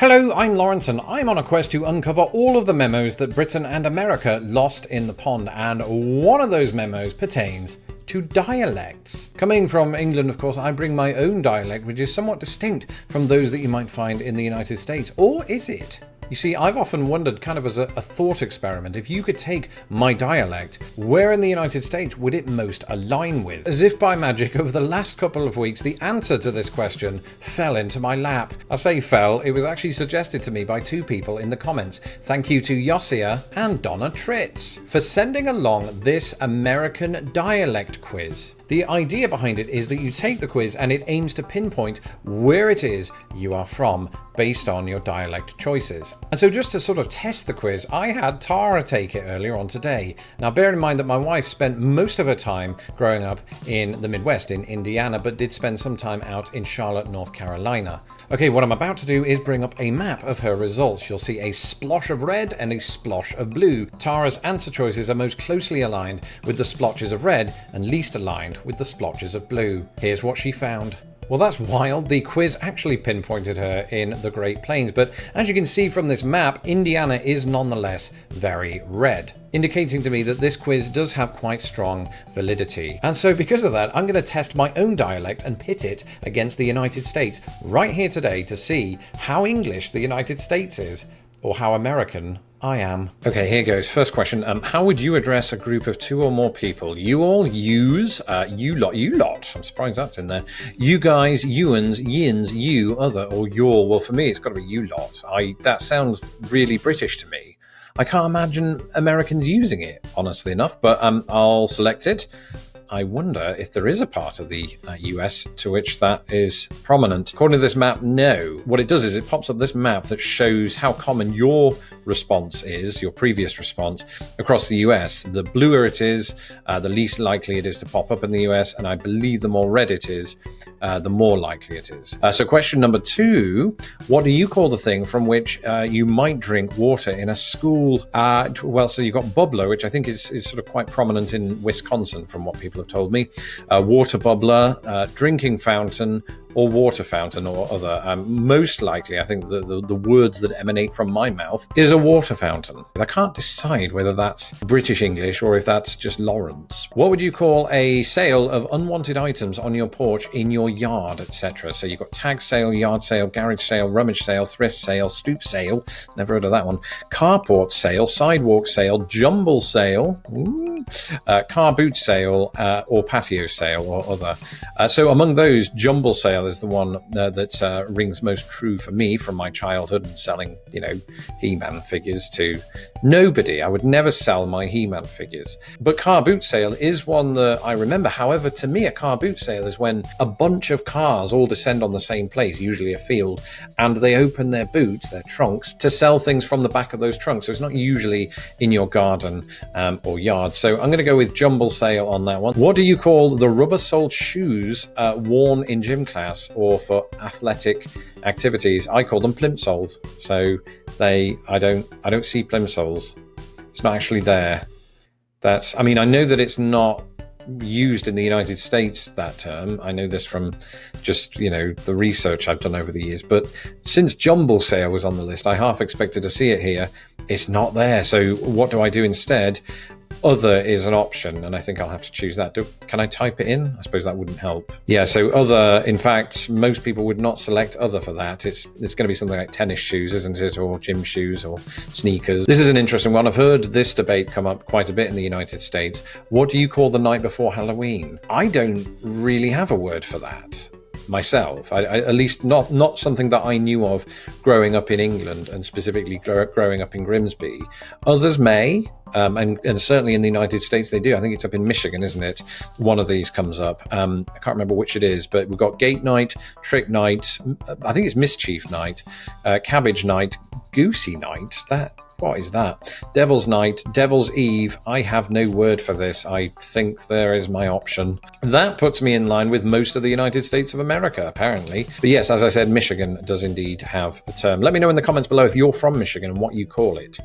Hello, I'm Lawrence and I'm on a quest to uncover all of the memos that Britain and America lost in the pond, and one of those memos pertains to dialects. Coming from England, of course, I bring my own dialect, which is somewhat distinct from those that you might find in the United States. Or is it? You see, I've often wondered, kind of as a thought experiment, if you could take my dialect, where in the United States would it most align with? As if by magic, over the last couple of weeks, the answer to this question fell into my lap. I say fell, it was actually suggested to me by two people in the comments. Thank you to Yosia and Donna Tritz for sending along this American dialect quiz. The idea behind it is that you take the quiz and it aims to pinpoint where it is you are from based on your dialect choices. And so just to sort of test the quiz, I had Tara take it earlier on today. Now bear in mind that my wife spent most of her time growing up in the Midwest, in Indiana, but did spend some time out in Charlotte, North Carolina. Okay, what I'm about to do is bring up a map of her results. You'll see a splosh of red and a splosh of blue. Tara's answer choices are most closely aligned with the splotches of red and least aligned with the splotches of blue. Here's what she found. Well, that's wild. The quiz actually pinpointed her in the Great Plains, but as you can see from this map, Indiana is nonetheless very red, indicating to me that this quiz does have quite strong validity. And so because of that, I'm going to test my own dialect and pit it against the United States right here today to see how English the United States is, or how American I am. Okay, here goes. First question. How would you address a group of two or more people? You all, yous, you lot. I'm surprised that's in there. You guys, youans, yins, you, other, or your. Well, for me, it's got to be you lot. That sounds really British to me. I can't imagine Americans using it, honestly enough, but I'll select it. I wonder if there is a part of the US to which that is prominent. According to this map, no. What it does is it pops up this map that shows how common your response is, your previous response, across the US. The bluer it is, the least likely it is to pop up in the US, and I believe the more red it is, the more likely it is. So question number 2, what do you call the thing from which you might drink water in a school? Well, so you've got bubbler, which I think is sort of quite prominent in Wisconsin from what people have told me. Water bubbler, drinking fountain, or water fountain, or other. Most likely, I think the words that emanate from my mouth is a water fountain. I can't decide whether that's British English or if that's just Lawrence. What would you call a sale of unwanted items on your porch, in your yard, etc.? So you've got tag sale, yard sale, garage sale, rummage sale, thrift sale, stoop sale, never heard of that one, carport sale, sidewalk sale, jumble sale, car boot sale, or patio sale, or other. So among those, jumble sale is the one that rings most true for me from my childhood and selling, He-Man figures to nobody. I would never sell my He-Man figures. But car boot sale is one that I remember. However, to me, a car boot sale is when a bunch of cars all descend on the same place, usually a field, and they open their boots, their trunks, to sell things from the back of those trunks. So it's not usually in your garden or yard. So I'm going to go with jumble sale on that one. What do you call the rubber-soled shoes worn in gym class or for athletic activities? I call them plimsolls. So I don't see plimsolls. It's not actually there. I know that it's not used in the United States, that term. I know this from just, the research I've done over the years. But since jumble sale was on the list, I half expected to see it here. It's not there. So what do I do instead? Other is an option, and I think I'll have to choose that. Can I type it in? I suppose that wouldn't help. Yeah, so other, in fact, most people would not select other for that. It's going to be something like tennis shoes, isn't it? Or gym shoes or sneakers. This is an interesting one. I've heard this debate come up quite a bit in the United States. What do you call the night before Halloween? I don't really have a word for that myself. I at least not something that I knew of growing up in England, and specifically growing up in Grimsby. Others may, and certainly in the United States they do. I think it's up in Michigan, isn't it? One of these comes up. I can't remember which it is, but we've got gate night, trick night, I think it's mischief night, cabbage night, goosey night. What is that? Devil's Night, Devil's Eve. I have no word for this. I think there is my option. That puts me in line with most of the United States of America, apparently. But yes, as I said, Michigan does indeed have a term. Let me know in the comments below if you're from Michigan and what you call it.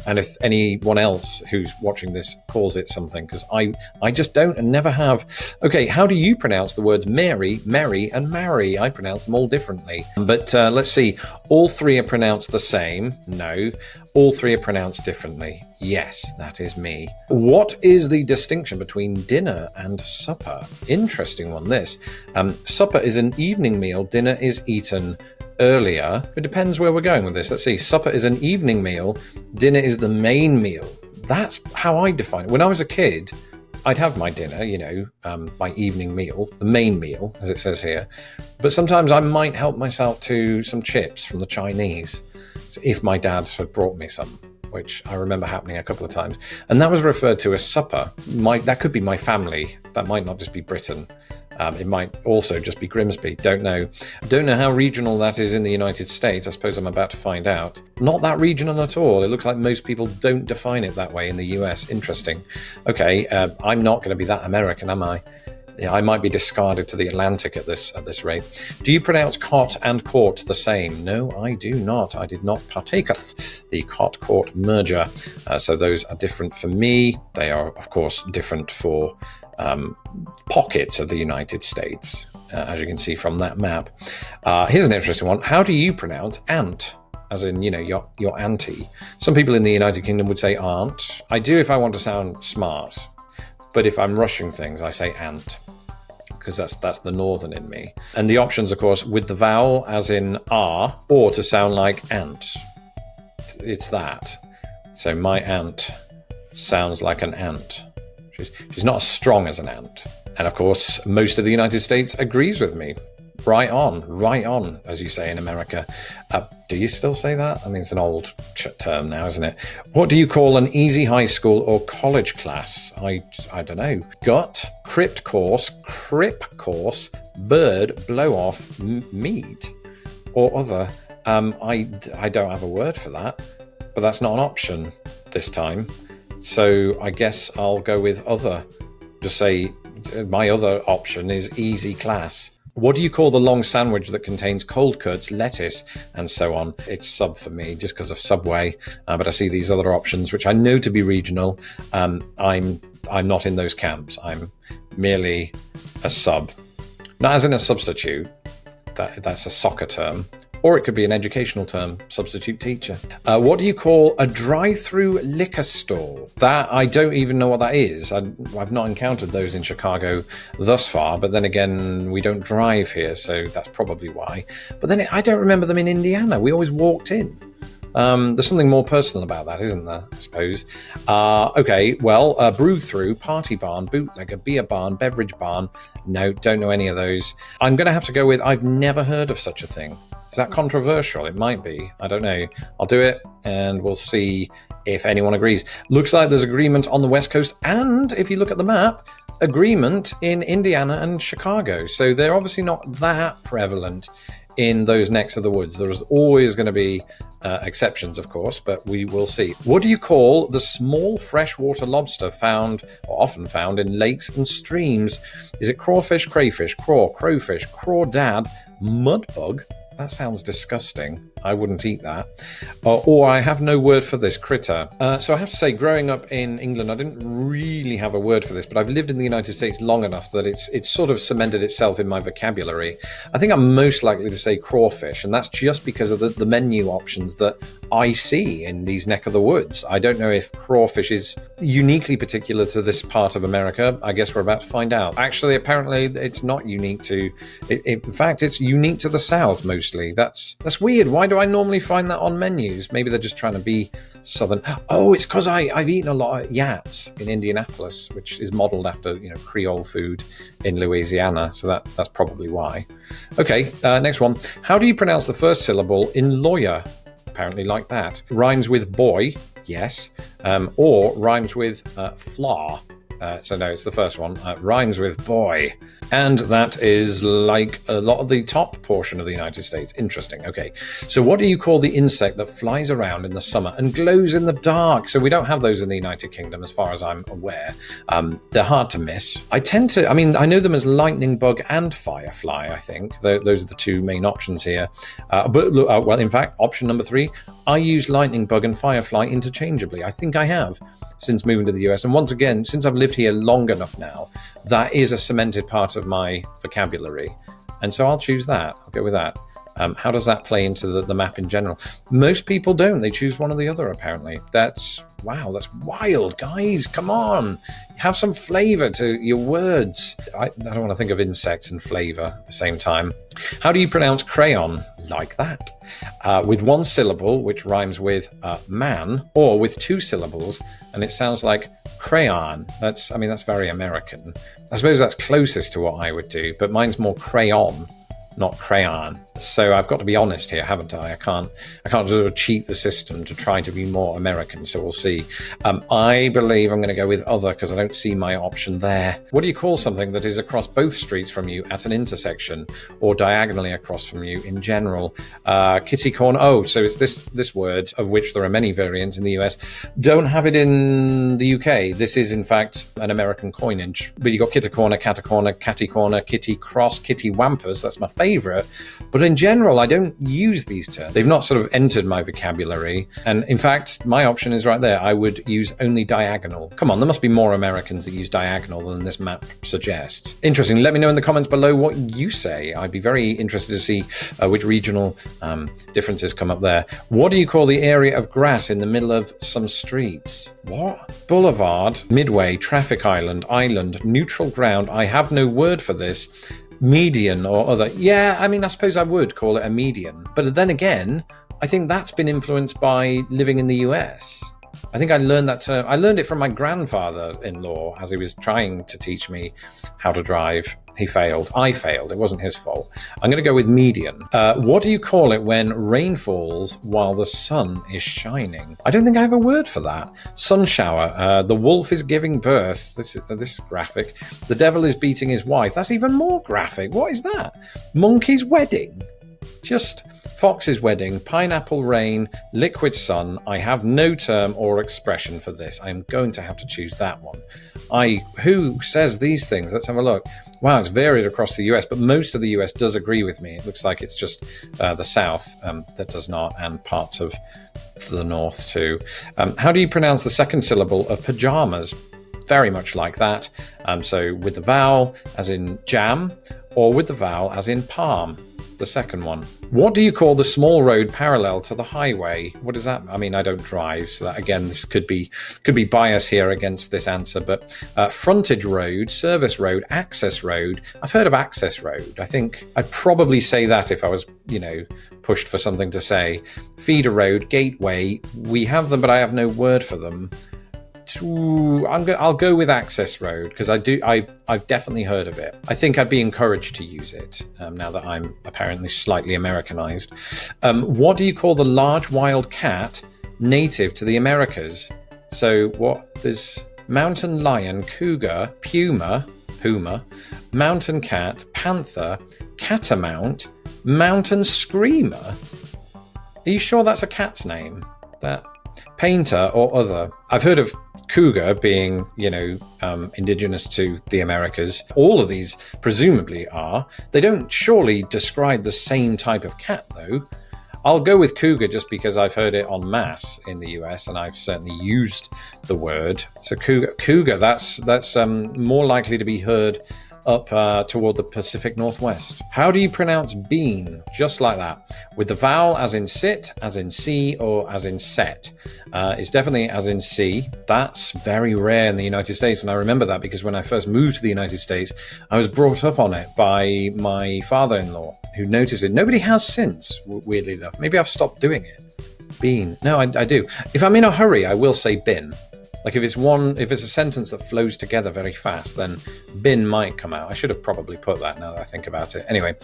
And if anyone else who's watching this calls it something, because I just don't and never have. Okay, how do you pronounce the words Mary, Merry, and Marry? I pronounce them all differently. But let's see. All three are pronounced the same. No. All three are pronounced differently. Yes, that is me. What is the distinction between dinner and supper? Interesting one, this. Supper is an evening meal. Dinner is eaten earlier. It depends where we're going with this. Let's see. Supper is an evening meal. Dinner is the main meal. That's how I define it. When I was a kid, I'd have my dinner, my evening meal, the main meal, as it says here. But sometimes I might help myself to some chips from the Chinese, so if my dad had brought me some, which I remember happening a couple of times. And that was referred to as supper. That could be my family. That might not just be Britain. It might also just be Grimsby. Don't know. Don't know how regional that is in the United States. I suppose I'm about to find out. Not that regional at all. It looks like most people don't define it that way in the US. Interesting. Okay, I'm not going to be that American, am I? Yeah, I might be discarded to the Atlantic at this rate. Do you pronounce cot and court the same? No, I do not. I did not partaketh the cot-court merger. So those are different for me. They are, of course, different for pockets of the United States, as you can see from that map. Here's an interesting one. How do you pronounce aunt? As in, your auntie. Some people in the United Kingdom would say aunt. I do if I want to sound smart. But if I'm rushing things, I say aunt, because that's the northern in me. And the options, of course, with the vowel, as in R, or to sound like ant. It's that. So my aunt sounds like an ant. She's not as strong as an ant. And of course, most of the United States agrees with me. Right on, as you say in America. Do you still say that? I mean, it's an old term now, isn't it? What do you call an easy high school or college class? I don't know. Gut, crypt course, crip course, bird, blow off, meat, or other. I don't have a word for that, but that's not an option this time. So I guess I'll go with other. Just say my other option is easy class. What do you call the long sandwich that contains cold cuts, lettuce, and so on? It's sub for me, just because of Subway. But I see these other options, which I know to be regional. I'm not in those camps. I'm merely a sub. Not as in a substitute. That's a soccer term. Or it could be an educational term, substitute teacher. What do you call a drive-through liquor store? That, I don't even know what that is. I've not encountered those in Chicago thus far, but then again, we don't drive here, so that's probably why. But then I don't remember them in Indiana. We always walked in. There's something more personal about that, isn't there, I suppose? Okay, well, brew-through, party barn, bootlegger, beer barn, beverage barn. No, don't know any of those. I'm going to have to go with I've never heard of such a thing. Is that controversial? It might be. I don't know. I'll do it and we'll see if anyone agrees. Looks like there's agreement on the West Coast, and if you look at the map, agreement in Indiana and Chicago. So they're obviously not that prevalent in those necks of the woods. There's always going to be exceptions, of course, but we will see. What do you call the small freshwater lobster found, or often found, in lakes and streams? Is it crawfish, crayfish, crowfish, crawdad, mudbug? That sounds disgusting. I wouldn't eat that. Or I have no word for this critter. So I have to say, growing up in England, I didn't really have a word for this, but I've lived in the United States long enough that it's sort of cemented itself in my vocabulary. I think I'm most likely to say crawfish, and that's just because of the menu options that I see in these neck of the woods. I don't know if crawfish is uniquely particular to this part of America. I guess we're about to find out. Actually, apparently, it's not unique to... in fact, it's unique to the South, mostly. That's weird. Why do I normally find that on menus? Maybe they're just trying to be southern. Oh, it's because I've eaten a lot of yats in Indianapolis, which is modeled after Creole food in Louisiana. So that's probably why. Okay, next one. How do you pronounce the first syllable in lawyer? Apparently like that. Rhymes with boy, yes, or rhymes with flour. So no, it's the first one. Rhymes with boy. And that is like a lot of the top portion of the United States. Interesting. Okay. So what do you call the insect that flies around in the summer and glows in the dark? So we don't have those in the United Kingdom, as far as I'm aware. They're hard to miss. I know them as lightning bug and firefly, I think. Those are the two main options here. Well, in fact, option number 3, I use lightning bug and firefly interchangeably. I think I have since moving to the US. And once again, since I've lived here long enough now, that is a cemented part of my vocabulary. And so I'll choose that. I'll go with that. How does that play into the map in general? Most people don't. They choose one or the other, apparently. That's wild, guys. Come on. Have some flavor to your words. I don't want to think of insects and flavor at the same time. How do you pronounce crayon? Like that. With one syllable, which rhymes with man, or with 2 syllables, and it sounds like crayon. That's very American. I suppose that's closest to what I would do, but mine's more crayon, not crayon. So I've got to be honest here, haven't I? I can't sort of cheat the system to try to be more American. So we'll see. I believe I'm going to go with other because I don't see my option there. What do you call something that is across both streets from you at an intersection or diagonally across from you in general? Kitty corner. Oh, so it's this word, of which there are many variants in the US. Don't have it in the UK. This is in fact an American coinage. But you got kitty corner, catty corner, kitty cross, kitty wampus. That's my favorite. But in general, I don't use these terms. They've not sort of entered my vocabulary. And in fact, my option is right there. I would use only diagonal. Come on, there must be more Americans that use diagonal than this map suggests. Interesting. Let me know in the comments below what you say. I'd be very interested to see which regional differences come up there. What do you call the area of grass in the middle of some streets? What? Boulevard, midway, traffic island, neutral ground. I have no word for this. Median or other. Yeah, I suppose I would call it a median. But then again, I think that's been influenced by living in the US. I think I learned that term. I learned it from my grandfather-in-law as he was trying to teach me how to drive. He failed. I failed. It wasn't his fault. I'm going to go with median. What do you call it when rain falls while the sun is shining? I don't think I have a word for that. Sun shower. The wolf is giving birth. This is graphic. The devil is beating his wife. That's even more graphic. What is that? Monkey's wedding. Just fox's wedding, pineapple rain, liquid sun. I have no term or expression for this. I'm going to have to choose that one. Who says these things? Let's have a look. Wow, it's varied across the US, but most of the US does agree with me. It looks like it's just the South that does not, and parts of the North too. How do you pronounce the second syllable of pajamas? Very much like that. So with the vowel as in jam, or with the vowel as in palm. The second one. What do you call the small road parallel to the highway? What does that? I don't drive, so that again, this could be bias here against this answer. But frontage road, service road, access road. I've heard of access road. I think I'd probably say that if I was, pushed for something to say. Feeder road, gateway. We have them, but I have no word for them. I'll go with access road because I've definitely heard of it. I think I'd be encouraged to use it now that I'm apparently slightly Americanized. What do you call the large wild cat native to the Americas? So there's mountain lion, cougar, puma, mountain cat, panther, catamount, mountain screamer. Are you sure that's a cat's name? That painter or other? I've heard of cougar being, indigenous to the Americas. All of these presumably are. They don't surely describe the same type of cat, though. I'll go with cougar just because I've heard it en masse in the US, and I've certainly used the word. So cougar, that's more likely to be heard up toward the Pacific Northwest. How do you pronounce bean? Just like that. With the vowel as in sit, as in see, or as in set. It's definitely as in see. That's very rare in the United States, and I remember that because when I first moved to the United States, I was brought up on it by my father-in-law, who noticed it. Nobody has since, weirdly enough. Maybe I've stopped doing it. Bean. No, I do. If I'm in a hurry, I will say bin. Like if it's a sentence that flows together very fast, then bin might come out. I should have probably put that now that I think about it. Anyway,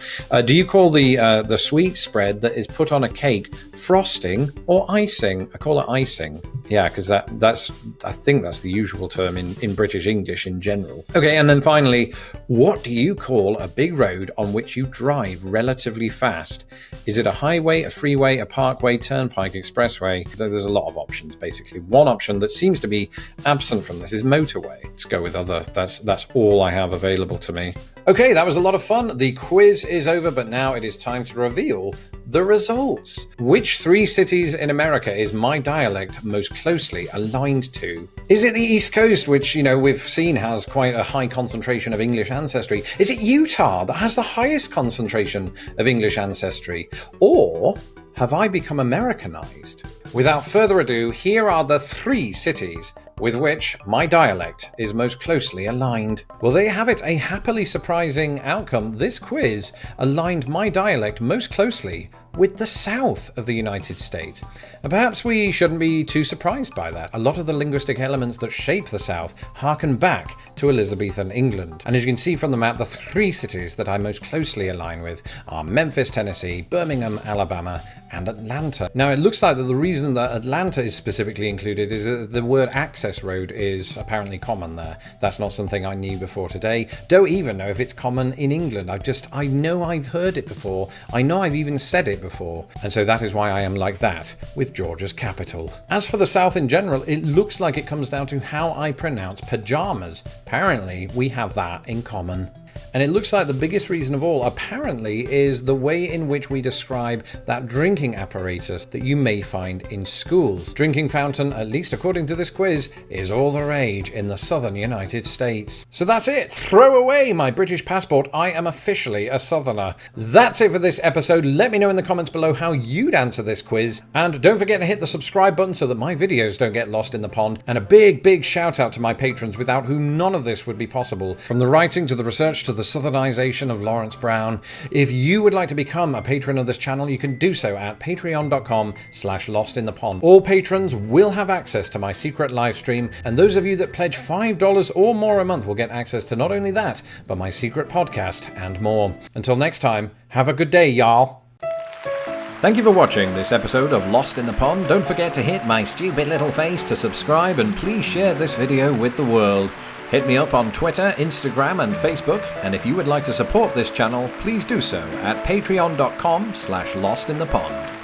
do you call the sweet spread that is put on a cake frosting or icing? I call it icing. Yeah, because I think that's the usual term in British English in general. Okay, and then finally, what do you call a big road on which you drive relatively fast? Is it a highway, a freeway, a parkway, turnpike, expressway? There's a lot of options, basically. One option that seems to be absent from this is motorway. Let's go with other. That's all I have available to me. Okay, that was a lot of fun. The quiz is over, but now it is time to reveal the results. Which 3 cities in America is my dialect most closely aligned to? Is it the East Coast, which, we've seen has quite a high concentration of English ancestry? Is it Utah that has the highest concentration of English ancestry? Or have I become Americanized? Without further ado, here are the 3 cities with which my dialect is most closely aligned. Well, there you have it, a happily surprising outcome. This quiz aligned my dialect most closely with the south of the United States. And perhaps we shouldn't be too surprised by that. A lot of the linguistic elements that shape the south harken back to Elizabethan England. And as you can see from the map, the 3 cities that I most closely align with are Memphis, Tennessee, Birmingham, Alabama, and Atlanta. Now, it looks like that the reason that Atlanta is specifically included is that the word access road is apparently common there. That's not something I knew before today. Don't even know if it's common in England. I know I've heard it before. I know I've even said it before. And so that is why I am like that with Georgia's capital. As for the South in general, it looks like it comes down to how I pronounce pajamas. Apparently, we have that in common. And it looks like the biggest reason of all, apparently, is the way in which we describe that drinking apparatus that you may find in schools. Drinking fountain, at least according to this quiz, is all the rage in the southern United States. So that's it. Throw away my British passport. I am officially a southerner. That's it for this episode. Let me know in the comments below how you'd answer this quiz. And don't forget to hit the subscribe button so that my videos don't get lost in the pond. And a big, big shout out to my patrons without whom none of this would be possible. From the writing to the research to the southernization of Lawrence Brown. If you would like to become a patron of this channel, you can do so at patreon.com/lostinthepond. All patrons will have access to my secret live stream, and those of you that pledge $5 or more a month will get access to not only that, but my secret podcast and more. Until next time, have a good day, y'all. Thank you for watching this episode of Lost in the Pond. Don't forget to hit my stupid little face to subscribe, and please share this video with the world. Hit me up on Twitter, Instagram, and Facebook, and if you would like to support this channel, please do so at patreon.com/lostinthepond.